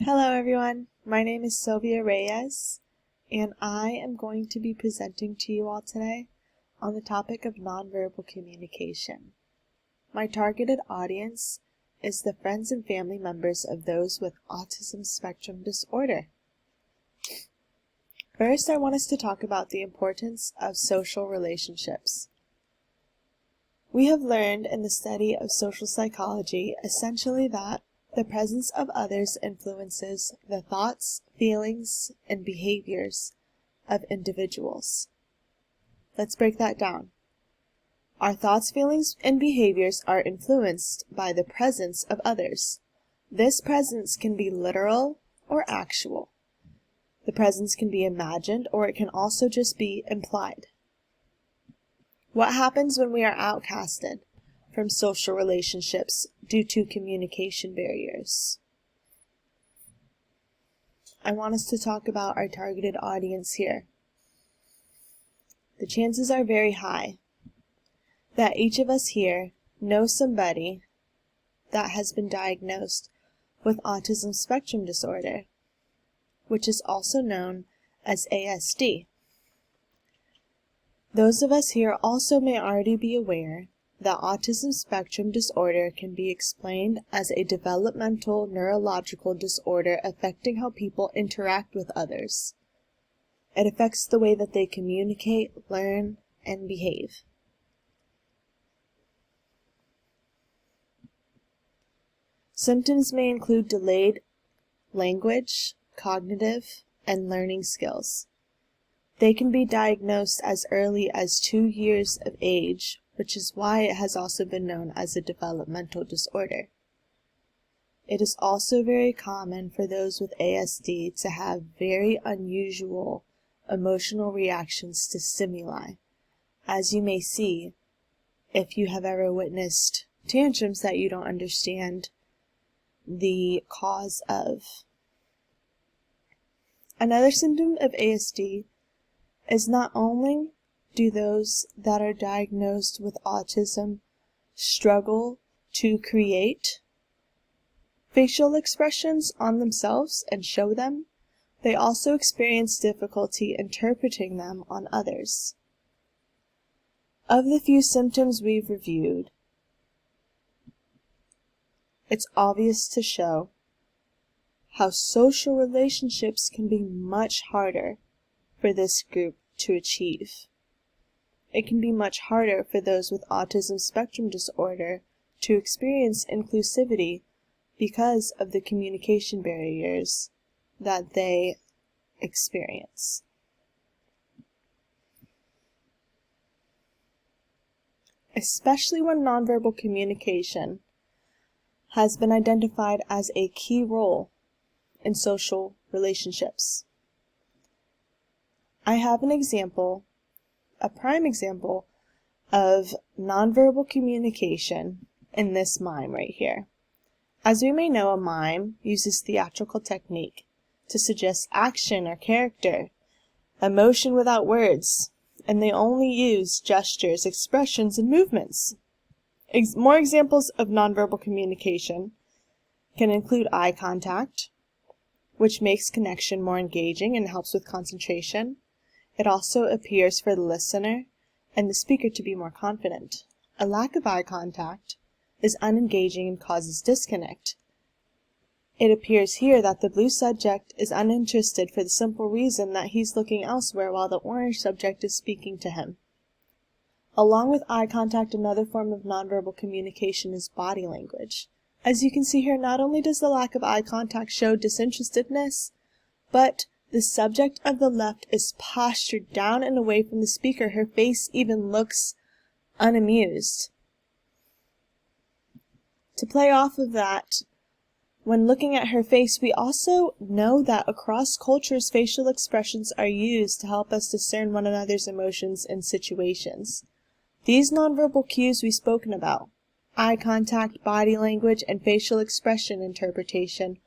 Hello everyone, my name is Sylvia Reyes, and I am going to be presenting to you all today on the topic of nonverbal communication. My targeted audience is the friends and family members of those with autism spectrum disorder. First, I want us to talk about the importance of social relationships. We have learned in the study of social psychology essentially that the presence of others influences the thoughts, feelings, and behaviors of individuals. Let's break that down. Our thoughts, feelings, and behaviors are influenced by the presence of others. This presence can be literal or actual. The presence can be imagined, or it can also just be implied. What happens when we are outcasted from social relationships due to communication barriers? I want us to talk about our targeted audience here. The chances are very high that each of us here knows somebody that has been diagnosed with autism spectrum disorder, which is also known as ASD. Those of us here also may already be aware that autism spectrum disorder can be explained as a developmental neurological disorder affecting how people interact with others. It affects the way that they communicate, learn, and behave. Symptoms may include delayed language, cognitive, and learning skills. They can be diagnosed as early as 2 years of age, which is why it has also been known as a developmental disorder. It is also very common for those with ASD to have very unusual emotional reactions to stimuli, as you may see if you have ever witnessed tantrums that you don't understand the cause of. Another symptom of ASD is not only do those that are diagnosed with autism struggle to create facial expressions on themselves and show them, they also experience difficulty interpreting them on others. Of the few symptoms we've reviewed, it's obvious to show how social relationships can be much harder for this group to achieve. It can be much harder for those with autism spectrum disorder to experience inclusivity because of the communication barriers that they experience. Especially when nonverbal communication has been identified as a key role in social relationships. I have an example, a prime example, of nonverbal communication in this mime right here. As we may know, a mime uses theatrical technique to suggest action or character, emotion without words, and they only use gestures, expressions, and movements. More examples of nonverbal communication can include eye contact, which makes connection more engaging and helps with concentration. It also appears for the listener and the speaker to be more confident. A lack of eye contact is unengaging and causes disconnect. It appears here that the blue subject is uninterested for the simple reason that he's looking elsewhere while the orange subject is speaking to him. Along with eye contact, another form of nonverbal communication is body language. As you can see here, not only does the lack of eye contact show disinterestedness, but the subject of the left is postured down and away from the speaker. Her face even looks unamused. To play off of that, when looking at her face, we also know that across cultures, facial expressions are used to help us discern one another's emotions in situations. These nonverbal cues we've spoken about, eye contact, body language, and facial expression interpretation,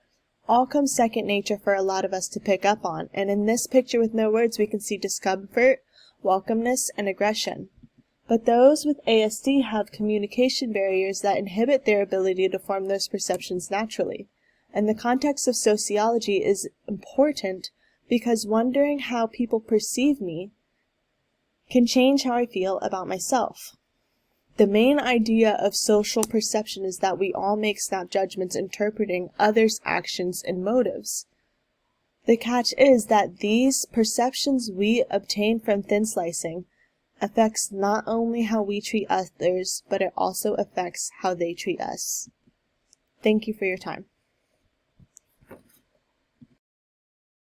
all come second nature for a lot of us to pick up on, and in this picture with no words we can see discomfort, welcomeness, and aggression. But those with ASD have communication barriers that inhibit their ability to form those perceptions naturally, And the context of sociology is important because wondering how people perceive me can change how I feel about myself. The main idea of social perception is that we all make snap judgments interpreting others' actions and motives. The catch is that these perceptions we obtain from thin slicing affects not only how we treat others, but it also affects how they treat us. Thank you for your time.